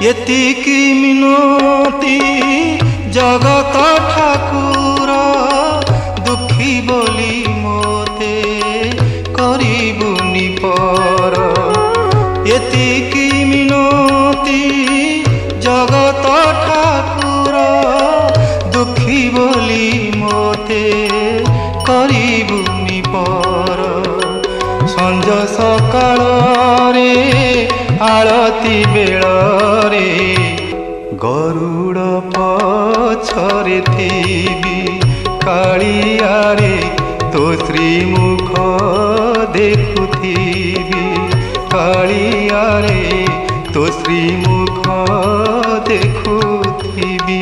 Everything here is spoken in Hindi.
एतिकी मिनती जगत ठाकुर दुखी बोली मोते करिबुनि पर। एतिकी मिनती जगत ठाकुर दुखी बोली मोते करिबुनि पर। संज सकाळ रे आळती बेळ रे गरुड़ पछरे थीबी कालिया रे तो श्रीमुख देखुथीबी कालिया रे तो श्रीमुख देखुथीबी।